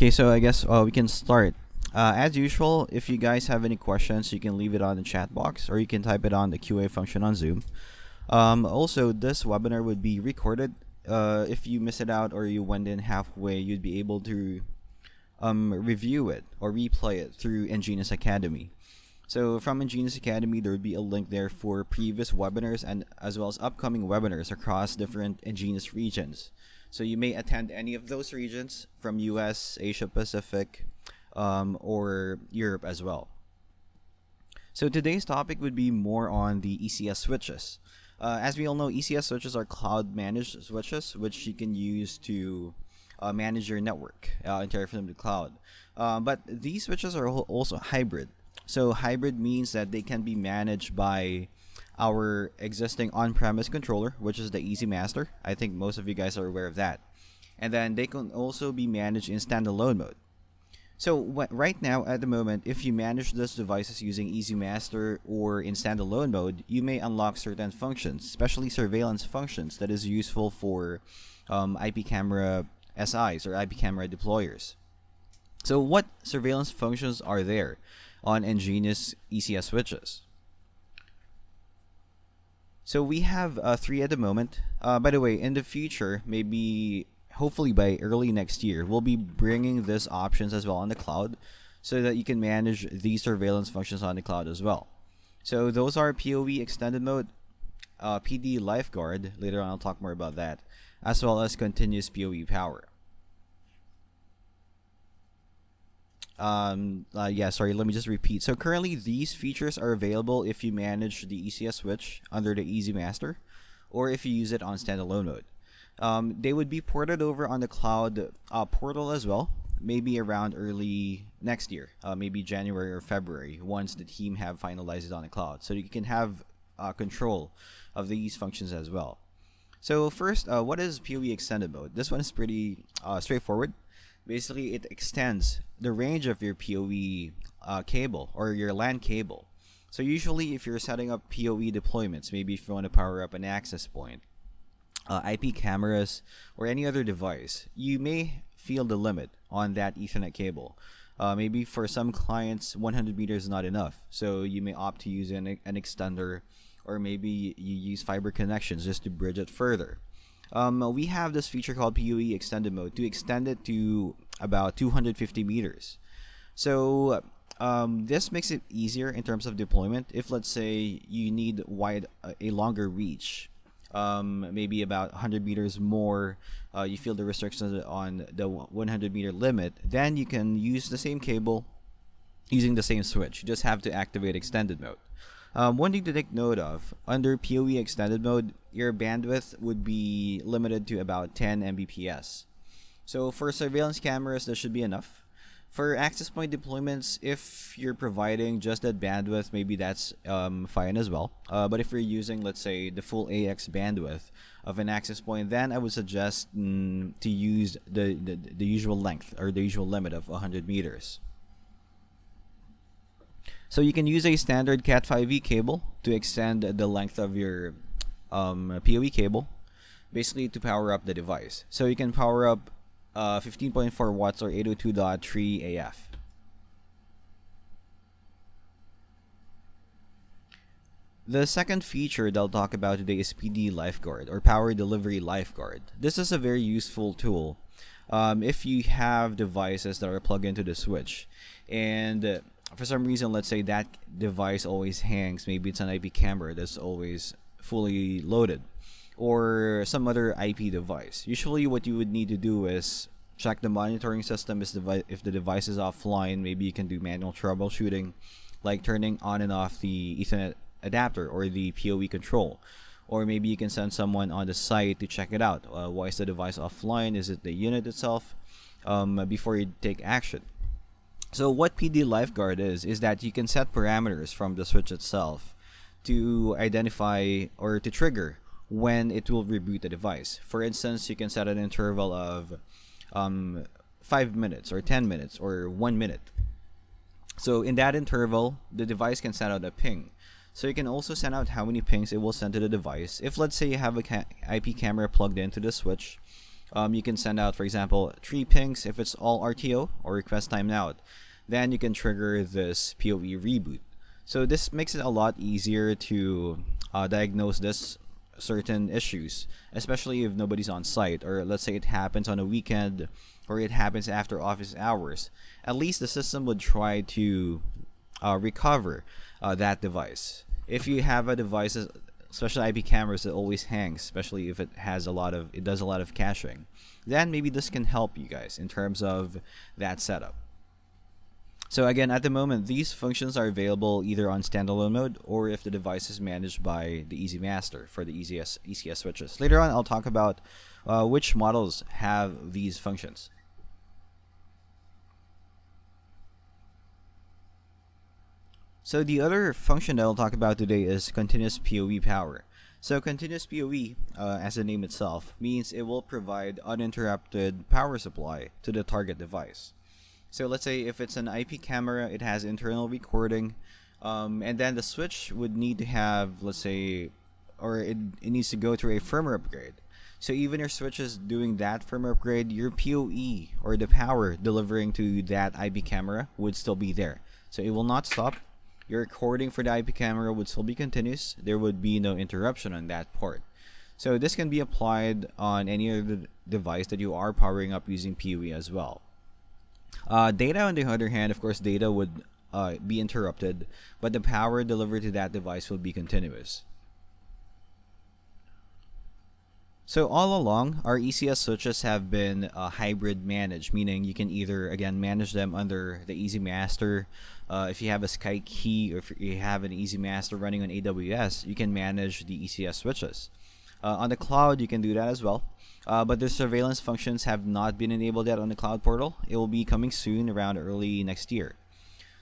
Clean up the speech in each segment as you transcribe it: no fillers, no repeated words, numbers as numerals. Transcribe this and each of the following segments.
Okay, so I guess we can start. As usual, if you guys have any questions, you can leave it on the chat box or you can type it on the QA function on Zoom. Also, this webinar would be recorded. If you miss it out or you went in halfway, you'd be able to review it or replay it through EnGenius Academy. So from EnGenius Academy, there would be a link there for previous webinars and as well as upcoming webinars across different EnGenius regions. So you may attend any of those regions from US, Asia Pacific, or Europe as well. So today's topic would be more on the ECS switches. As we all know, ECS switches are cloud managed switches, which you can use to manage your network entirely from the cloud. But these switches are also hybrid. So hybrid means that they can be managed by our existing on-premise controller, which is the Easy Master. I think most of you guys are aware of that. And then they can also be managed in standalone mode. So right now, at the moment, if you manage those devices using Easy Master or in standalone mode, you may unlock certain functions, especially surveillance functions that is useful for IP camera SIs or IP camera deployers. So what surveillance functions are there on EnGenius ECS switches? So we have 3 at the moment. By the way, in the future, maybe hopefully by early next year, we'll be bringing these options as well on the cloud so that you can manage these surveillance functions on the cloud as well. So those are PoE extended mode, PD lifeguard, later on I'll talk more about that, as well as continuous PoE power. Let me just repeat. So currently these features are available if you manage the ECS switch under the Easy Master or if you use it on standalone mode. They would be ported over on the cloud portal as well, maybe around early next year, maybe January or February, once the team have finalized it on the cloud. So you can have control of these functions as well. So first, what is PoE extended mode? This one is pretty straightforward. Basically, it extends the range of your PoE cable or your LAN cable. So usually if you're setting up PoE deployments, maybe if you want to power up an access point, IP cameras, or any other device, you may feel the limit on that Ethernet cable. Maybe for some clients, 100 meters is not enough. So you may opt to use an extender, or maybe you use fiber connections just to bridge it further. We have this feature called PoE extended mode to extend it to about 250 meters. So this makes it easier in terms of deployment. If let's say you need a longer reach, maybe about 100 meters more, you feel the restrictions on the 100 meter limit, then you can use the same cable using the same switch. You just have to activate extended mode. One thing to take note of, under PoE extended mode, your bandwidth would be limited to about 10 Mbps. So for surveillance cameras, that should be enough. For access point deployments, if you're providing just that bandwidth, maybe that's fine as well. But if you're using, let's say, the full AX bandwidth of an access point, then I would suggest to use the usual length or the usual limit of 100 meters. So you can use a standard Cat5e cable to extend the length of your PoE cable, basically to power up the device. So you can power up 15.4 watts or 802.3 AF. The second feature that I'll talk about today is PD Lifeguard or Power Delivery Lifeguard. This is a very useful tool if you have devices that are plugged into the switch and for some reason, let's say that device always hangs. Maybe it's an IP camera that's always fully loaded, or some other IP device. Usually what you would need to do is check the monitoring system if the device is offline. Maybe you can do manual troubleshooting, like turning on and off the Ethernet adapter or the PoE control. Or maybe you can send someone on the site to check it out. Why is the device offline? Is it the unit itself? Before you take action. So what PD Lifeguard is that you can set parameters from the switch itself to identify or to trigger when it will reboot the device. For instance, you can set an interval of 5 minutes or 10 minutes or 1 minute. So in that interval, the device can send out a ping. So you can also send out how many pings it will send to the device. If let's say you have a IP camera plugged into the switch, You can send out, for example, 3 pings if it's all RTO or request timed out. Then you can trigger this PoE reboot. So this makes it a lot easier to diagnose this certain issues, especially if nobody's on site, or let's say it happens on a weekend or it happens after office hours. At least the system would try to recover that device. If you have a device, especially IP cameras that always hangs, especially if it does a lot of caching, then maybe this can help you guys in terms of that setup. So again, at the moment, these functions are available either on standalone mode or if the device is managed by the EasyMaster for the ECS switches. Later on, I'll talk about which models have these functions. So the other function that I'll talk about today is continuous PoE power. So continuous PoE, as the name itself, means it will provide uninterrupted power supply to the target device. So let's say if it's an IP camera, it has internal recording, and then the switch would need to have, let's say, or it needs to go through a firmware upgrade. So even your switch is doing that firmware upgrade, your PoE or the power delivering to that IP camera would still be there. So it will not stop. Your recording for the IP camera would still be continuous. There would be no interruption on that part. So this can be applied on any other device that you are powering up using PoE as well. Data, on the other hand, of course, data would be interrupted, but the power delivered to that device will be continuous. So all along, our ECS switches have been hybrid managed, meaning you can either, again, manage them under the EasyMaster. If you have a SkyKey or if you have an EasyMaster running on AWS, you can manage the ECS switches. On the cloud, you can do that as well. But the surveillance functions have not been enabled yet on the cloud portal. It will be coming soon, around early next year.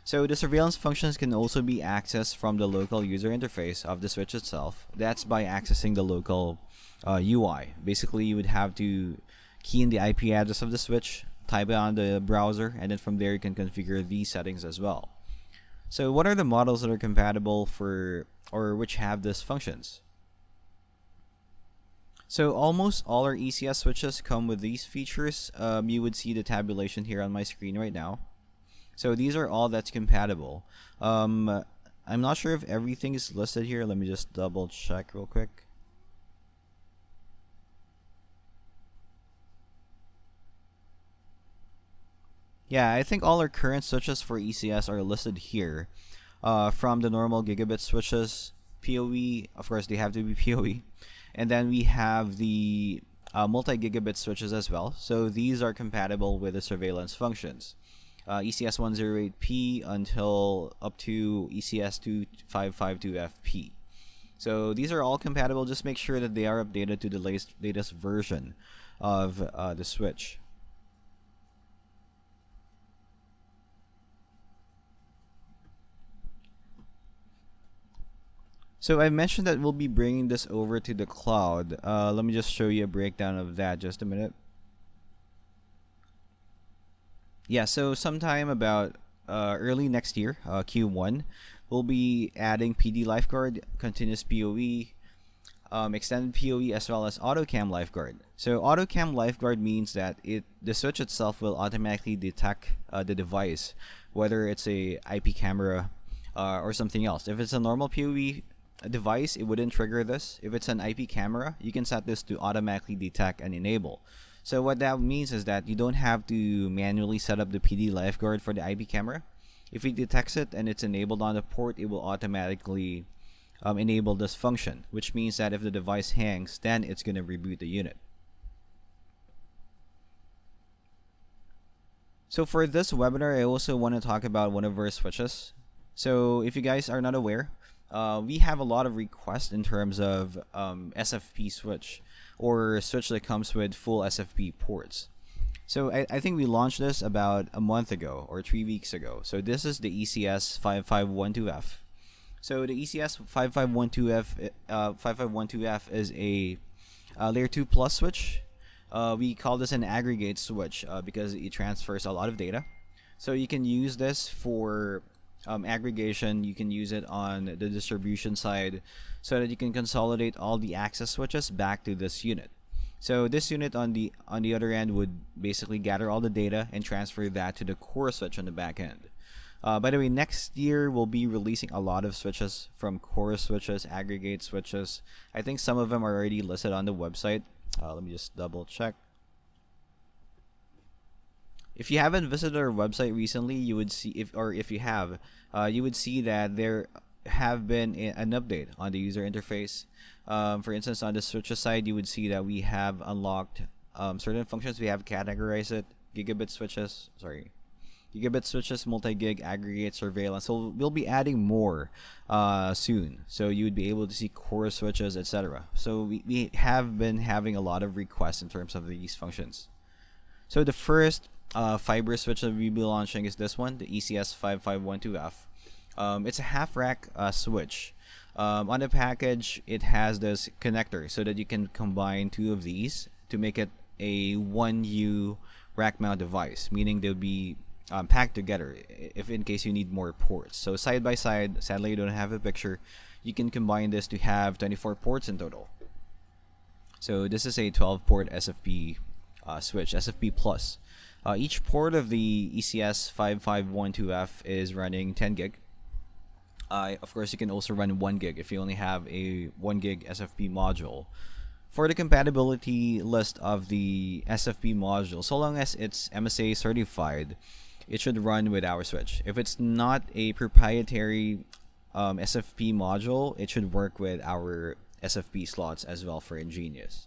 So the surveillance functions can also be accessed from the local user interface of the switch itself. That's by accessing the local UI. Basically, you would have to key in the IP address of the switch, type it on the browser, and then from there you can configure these settings as well. So what are the models that are compatible for, or which have these functions? So almost all our ECS switches come with these features. You would see the tabulation here on my screen right now. So these are all that's compatible. I'm not sure if everything is listed here. Let me just double check real quick. Yeah, I think all our current switches for ECS are listed here. From the normal gigabit switches, PoE, of course they have to be PoE. And then we have the multi-gigabit switches as well. So these are compatible with the surveillance functions. ECS 108P until up to ECS 2552FP. So these are all compatible. Just make sure that they are updated to the latest version of the switch. So I mentioned that we'll be bringing this over to the cloud. Let me just show you a breakdown of that just a minute. Yeah, so sometime about early next year, Q1, we'll be adding PD Lifeguard, continuous PoE, extended PoE, as well as AutoCam Lifeguard. So AutoCam Lifeguard means that the switch itself will automatically detect the device, whether it's a IP camera or something else. If it's a normal PoE device, it wouldn't trigger this. If it's an IP camera, you can set this to automatically detect and enable. So what that means is that you don't have to manually set up the PD Lifeguard for the IP camera. If it detects it and it's enabled on the port, it will automatically enable this function, which means that if the device hangs, then it's going to reboot the unit. So for this webinar, I also want to talk about one of our switches. So if you guys are not aware, we have a lot of requests in terms of SFP switch, or a switch that comes with full SFP ports. So I think we launched this about a month ago or 3 weeks ago. So this is the ECS 5512F. So the ECS 5512F is a layer 2 plus switch. We call this an aggregate switch because it transfers a lot of data. So you can use this for aggregation. You can use it on the distribution side so that you can consolidate all the access switches back to this unit. So this unit on the other end would basically gather all the data and transfer that to the core switch on the back end. By the way, next year we'll be releasing a lot of switches, from core switches, aggregate switches. I think some of them are already listed on the website. Let me just double check. If you haven't visited our website recently, you would see, if you have, you would see that there have been an update on the user interface. For instance, on the switches side, you would see that we have unlocked certain functions. We have categorized it, gigabit switches, multi-gig, aggregate, surveillance. So we'll be adding more soon. So you would be able to see core switches, etc. So we have been having a lot of requests in terms of these functions. So the first fiber switch that we'll be launching is this one, the ECS 5512F. It's a half rack switch. On the package, it has this connector so that you can combine two of these to make it a 1U rack mount device, meaning they'll be packed together if in case you need more ports. So side by side, sadly I don't have a picture, you can combine this to have 24 ports in total. So this is a 12-port SFP switch, SFP plus. Each port of the ECS 5512F is running 10 gig. Of course, you can also run 1 gig if you only have a 1 gig SFP module. For the compatibility list of the SFP module, so long as it's MSA certified, it should run with our switch. If it's not a proprietary SFP module, it should work with our SFP slots as well for EnGenius.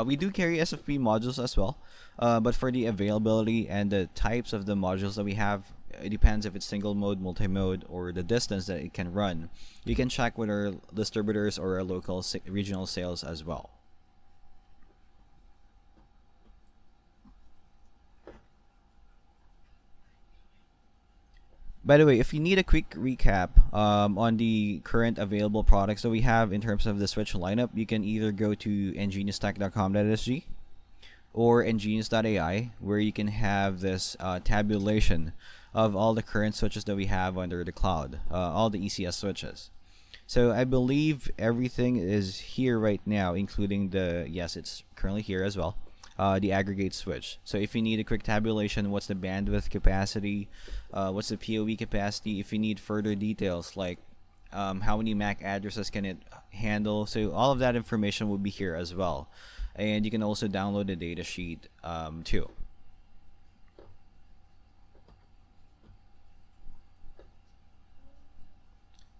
We do carry SFP modules as well, but for the availability and the types of the modules that we have, it depends if it's single mode, multi-mode, or the distance that it can run. You can check with our distributors or our local regional sales as well. By the way, if you need a quick recap on the current available products that we have in terms of the switch lineup, you can either go to engeniustech.com.sg or engenius.ai, where you can have this tabulation of all the current switches that we have under the cloud, all the ECS switches. So I believe everything is here right now, including yes, it's currently here as well, the aggregate switch. So if you need a quick tabulation, what's the bandwidth capacity, what's the PoE capacity, if you need further details like how many MAC addresses can it handle, so all of that information will be here as well. And you can also download the data sheet too.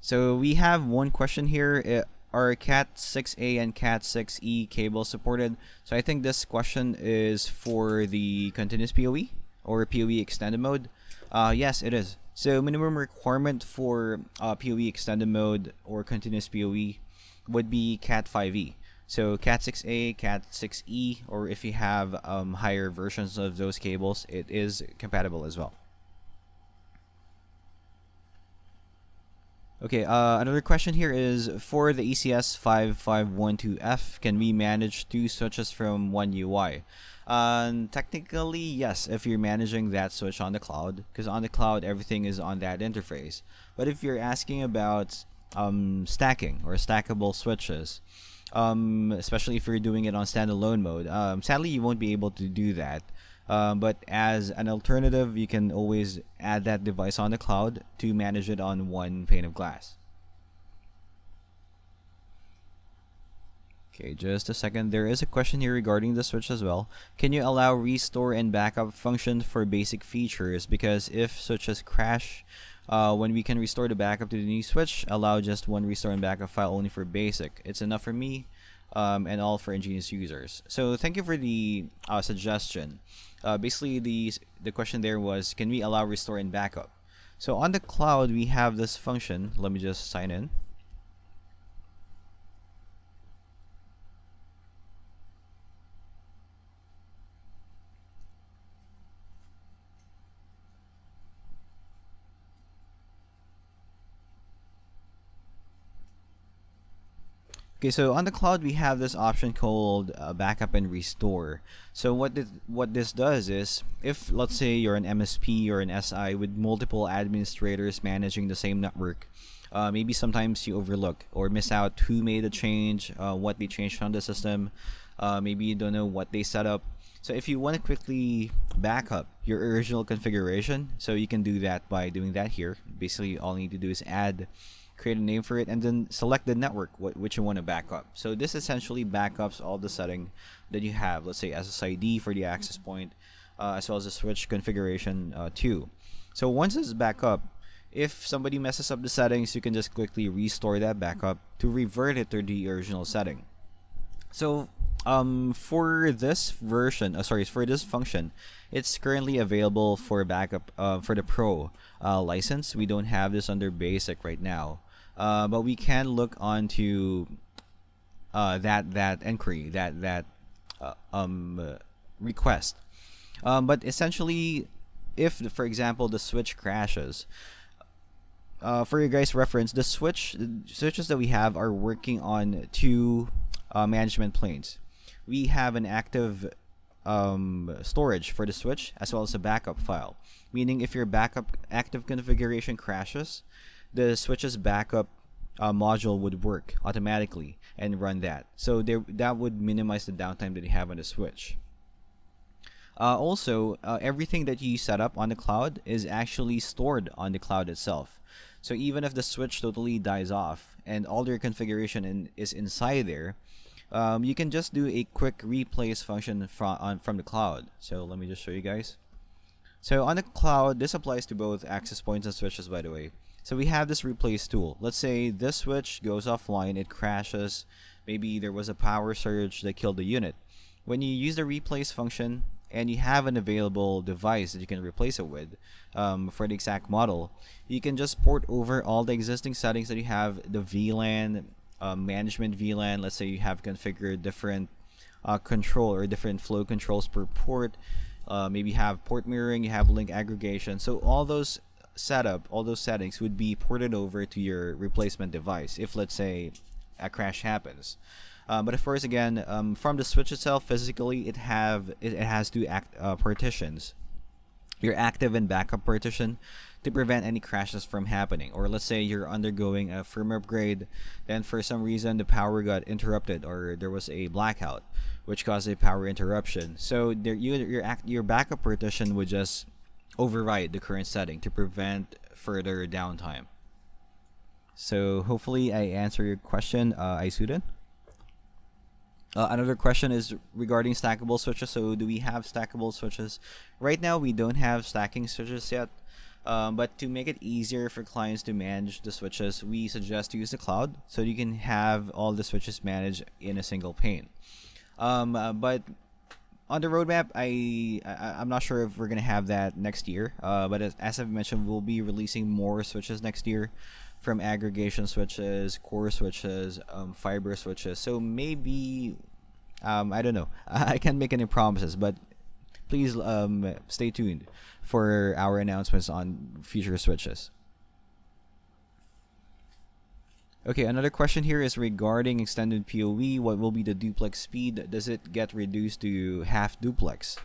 So we have one question here. Are Cat 6A and Cat 6E cables supported? So I think this question is for the continuous PoE or PoE extended mode. Yes, it is. So minimum requirement for PoE extended mode or continuous PoE would be Cat 5e. So Cat 6A, Cat 6E, or if you have higher versions of those cables, it is compatible as well. Okay, another question here is, for the ECS 5512F, can we manage two switches from one UI? Technically, yes, if you're managing that switch on the cloud, because on the cloud, everything is on that interface. But if you're asking about stacking or stackable switches, especially if you're doing it on standalone mode, sadly, you won't be able to do that. But as an alternative, you can always add that device on the cloud to manage it on one pane of glass. Okay, just a second. There is a question here regarding the switch as well. Can you allow restore and backup function for basic features? Because if switches crash, when we can restore the backup to the new switch, allow just one restore and backup file only for basic. It's enough for me and all for EnGenius users. So thank you for the suggestion. Basically, the question there was, can we allow restore and backup? So on the cloud, we have this function. Let me just sign in. Okay, so on the cloud we have this option called backup and restore. So what this does is, if let's say you're an MSP or an SI with multiple administrators managing the same network, maybe sometimes you overlook or miss out who made a change, what they changed on the system. maybe you don't know what they set up. So if you want to quickly back up your original configuration, so you can do that by doing that here. Basically, all you need to do is create a name for it, and then select the network which you want to back up. So this essentially backups all the setting that you have. Let's say SSID for the access point, as well as the switch configuration too. So once it's back up, if somebody messes up the settings, you can just quickly restore that backup to revert it to the original setting. So for this version, for this function, it's currently available for backup for the Pro license. We don't have this under Basic right now, but we can look onto that inquiry, that request. But essentially, if for example the switch crashes, for your guys' reference, the switches that we have are working on two management planes. We have an active storage for the switch as well as a backup file, meaning if your backup active configuration crashes, the switch's backup module would work automatically and run that. So that would minimize the downtime that you have on the switch. Also, everything that you set up on the cloud is actually stored on the cloud itself. So even if the switch totally dies off and all your configuration is inside there, you can just do a quick replace function from the cloud. So let me just show you guys. So on the cloud, this applies to both access points and switches, by the way. So we have this replace tool. Let's say this switch goes offline, it crashes, maybe there was a power surge that killed the unit. When you use the replace function and you have an available device that you can replace it with for the exact model, you can just port over all the existing settings that you have, the VLAN, management VLAN. Let's say you have configured different control or different flow controls per port. Maybe you have port mirroring, you have link aggregation. So all those settings would be ported over to your replacement device if, let's say, a crash happens. But of course, again, from the switch itself, physically, it has two partitions. Your active and backup partition to prevent any crashes from happening. Or let's say you're undergoing a firmware upgrade, then for some reason the power got interrupted or there was a blackout, which caused a power interruption. So your backup partition would just override the current setting to prevent further downtime. So hopefully I answer your question, Aisuden. Another question is regarding stackable switches. So do we have stackable switches? Right now we don't have stacking switches yet, but to make it easier for clients to manage the switches, we suggest to use the cloud so you can have all the switches managed in a single pane. But on the roadmap, I'm not sure if we're gonna have that next year. But as I've mentioned, we'll be releasing more switches next year, from aggregation switches, core switches, fiber switches. So maybe, I don't know. I can't make any promises, but please stay tuned for our announcements on future switches. Okay, another question here is regarding extended PoE. What will be the duplex speed? Does it get reduced to half duplex?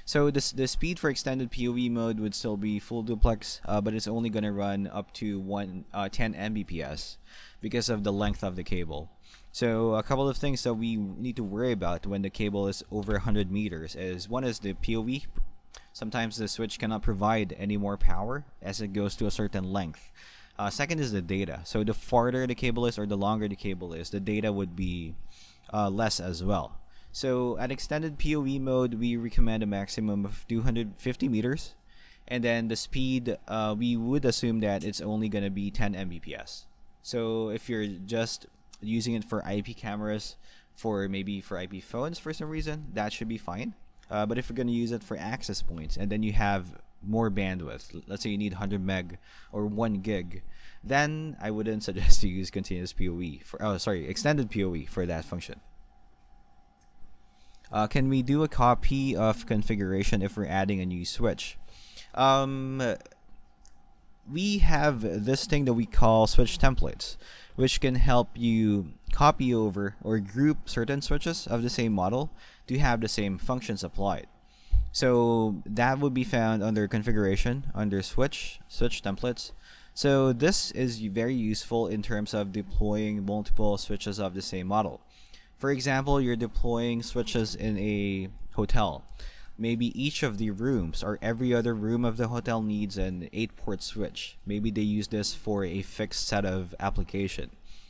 So the speed for extended PoE mode would still be full duplex, but it's only going to run up to 10 Mbps because of the length of the cable. So a couple of things that we need to worry about when the cable is over 100 meters is, one is the PoE. Sometimes the switch cannot provide any more power as it goes to a certain length. Second is the data. So the farther the cable is or the longer the cable is, the data would be less as well. So at extended PoE mode, we recommend a maximum of 250 meters. And then the speed, we would assume that it's only going to be 10 Mbps. So if you're just using it for IP cameras, maybe for IP phones for some reason, that should be fine. But if you're going to use it for access points and then you have more bandwidth, let's say you need 100 meg or 1 gig, then I wouldn't suggest to use continuous PoE extended PoE for that function. Can we do a copy of configuration if we're adding a new switch? We have this thing that we call switch templates, which can help you copy over or group certain switches of the same model to have the same functions applied. So that would be found under configuration, under switch templates. So this is very useful in terms of deploying multiple switches of the same model. For example, you're deploying switches in a hotel. Maybe each of the rooms or every other room of the hotel needs an 8-port switch. Maybe they use this for a fixed set of application.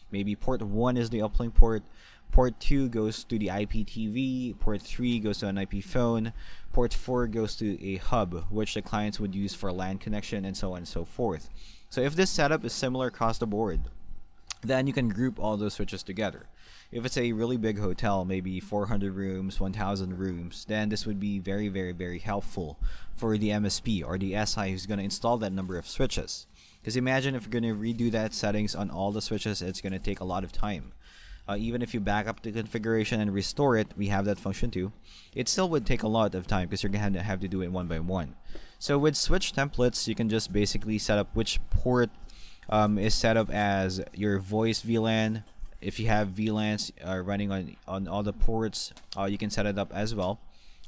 Maybe port 1 is the uplink port, port 2 goes to the IPTV, port 3 goes to an IP phone, port 4 goes to a hub, which the clients would use for LAN connection, and so on and so forth. So if this setup is similar across the board, then you can group all those switches together. If it's a really big hotel, maybe 400 rooms, 1,000 rooms, then this would be very, very, very helpful for the MSP or the SI who's going to install that number of switches. Because imagine if you're going to redo that settings on all the switches, it's going to take a lot of time. Even if you back up the configuration and restore it, we have that function too. It still would take a lot of time because you're going to have to do it one by one. So with switch templates, you can just basically set up which port is set up as your voice VLAN. If you have VLANs running on all the ports, you can set it up as well,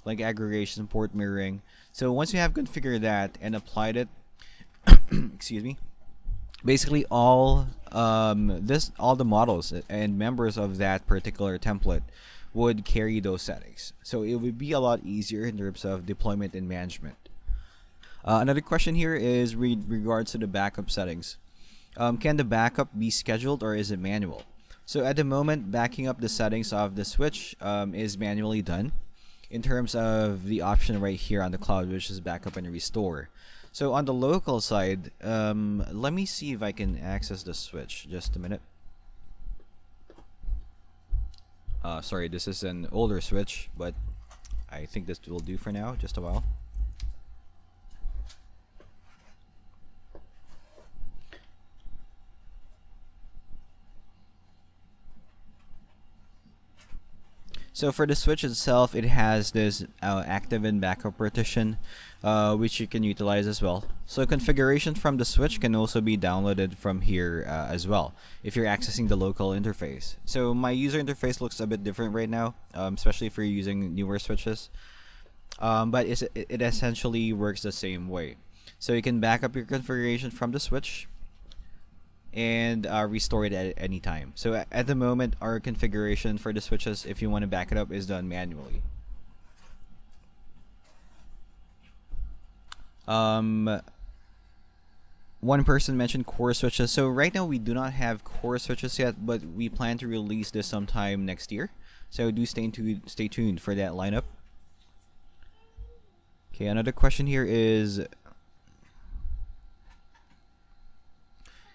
like aggregation, port mirroring. So once you have configured that and applied it, excuse me, basically all the models and members of that particular template would carry those settings. So it would be a lot easier in terms of deployment and management. Another question here is regards to the backup settings. Can the backup be scheduled or is it manual? So at the moment, backing up the settings of the switch is manually done in terms of the option right here on the cloud, which is backup and restore. So on the local side, let me see if I can access the switch. Just a minute. Sorry, this is an older switch, but I think this will do for now, just a while. So for the switch itself, it has this active and backup partition, which you can utilize as well. So configuration from the switch can also be downloaded from here as well, if you're accessing the local interface. So my user interface looks a bit different right now, especially if you're using newer switches. But it essentially works the same way. So you can back up your configuration from the switch and restore it at any time. So at the moment, our configuration for the switches, if you want to back it up, is done manually. One person mentioned core switches. So right now we do not have core switches yet, but we plan to release this sometime next year. So do stay tuned for that lineup. Okay, another question here is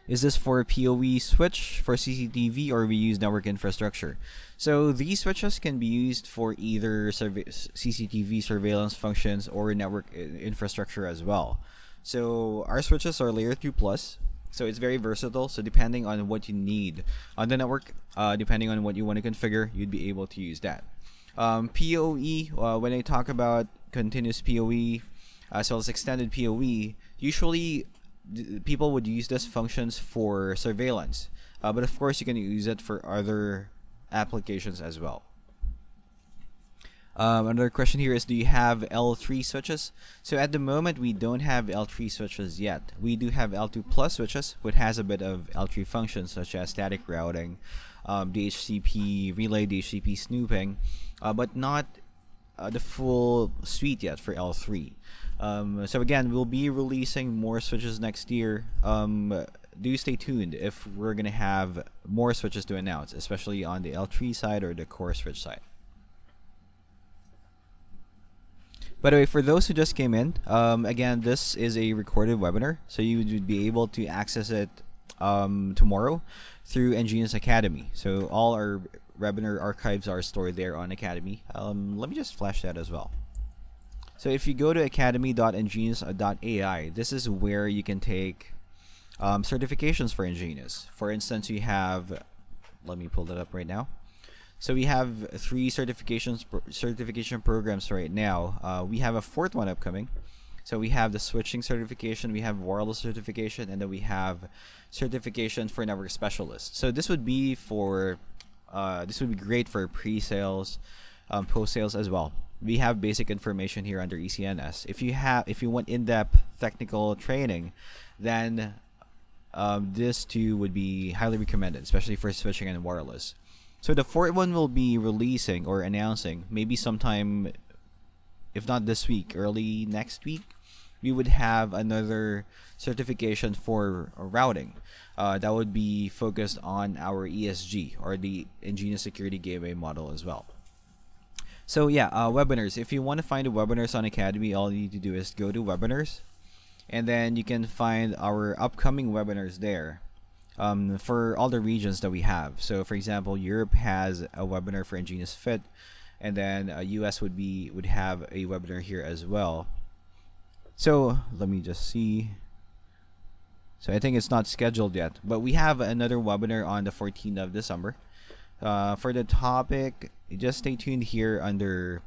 this for a PoE switch, for CCTV, or we use network infrastructure? So these switches can be used for either CCTV surveillance functions or network infrastructure as well. So our switches are layer 2 plus, so it's very versatile. So depending on what you need on the network, depending on what you want to configure, you'd be able to use that. PoE, when I talk about continuous PoE as well as extended PoE, usually people would use these functions for surveillance, but of course you can use it for other applications as well. Another question here is, do you have L3 switches? So at the moment we don't have L3 switches yet. We do have L2 plus switches, which has a bit of L3 functions such as static routing, DHCP relay, DHCP snooping, but not the full suite yet for L3. So again, we'll be releasing more switches next year. Do stay tuned if we're gonna have more switches to announce, especially on the L3 side or the core switch side. By the way, for those who just came in, again, this is a recorded webinar, so you would be able to access it tomorrow through EnGenius Academy. So all our webinar archives are stored there on Academy. Let me just flash that as well. So if you go to academy.engenius.ai, this is where you can take certifications for EnGenius. For instance, you have, let me pull that up right now. So we have 3 certification programs right now. We have a 4th one upcoming. So we have the switching certification, we have wireless certification, and then we have certification for network specialists. So this would be for great for pre-sales, post-sales as well. We have basic information here under ECNS. If you want in-depth technical training, then this too would be highly recommended, especially for switching and wireless. So the fourth one will be releasing or announcing maybe sometime, if not this week, early next week. We would have another certification for routing. That would be focused on our ESG, or the EnGenius Security Gateway model as well. So yeah, webinars. If you want to find the webinars on Academy, all you need to do is go to webinars, and then you can find our upcoming webinars there, for all the regions that we have. So for example, Europe has a webinar for EnGenius Fit, and then US would have a webinar here as well. So let me just see. So I think it's not scheduled yet, but we have another webinar on the 14th of December. For the topic, just stay tuned here under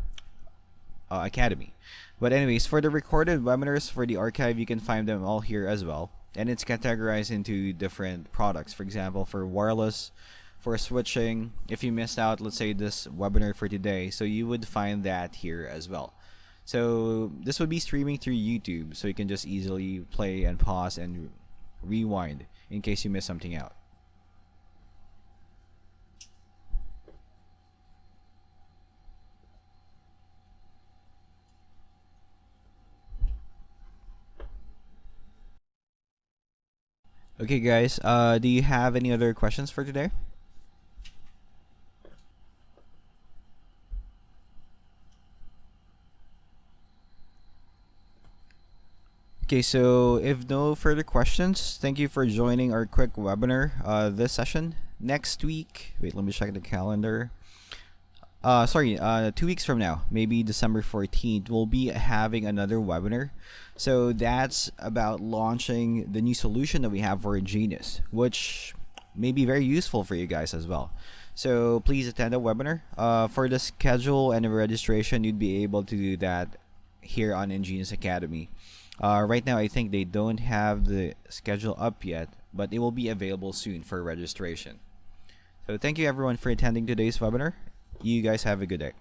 Academy. But anyways, for the recorded webinars for the archive, you can find them all here as well. And it's categorized into different products. For example, for wireless, for switching, if you missed out, let's say, this webinar for today, so you would find that here as well. So this would be streaming through YouTube, so you can just easily play and pause and rewind in case you miss something out. Okay, guys, do you have any other questions for today? Okay, so if no further questions, thank you for joining our quick webinar this session. Next week, wait, let me check the calendar. 2 weeks from now, maybe December 14th, we'll be having another webinar. So that's about launching the new solution that we have for EnGenius, which may be very useful for you guys as well. So please attend the webinar. For the schedule and the registration, you'd be able to do that here on EnGenius Academy. Right now, I think they don't have the schedule up yet, but it will be available soon for registration. So thank you everyone for attending today's webinar. You guys have a good day.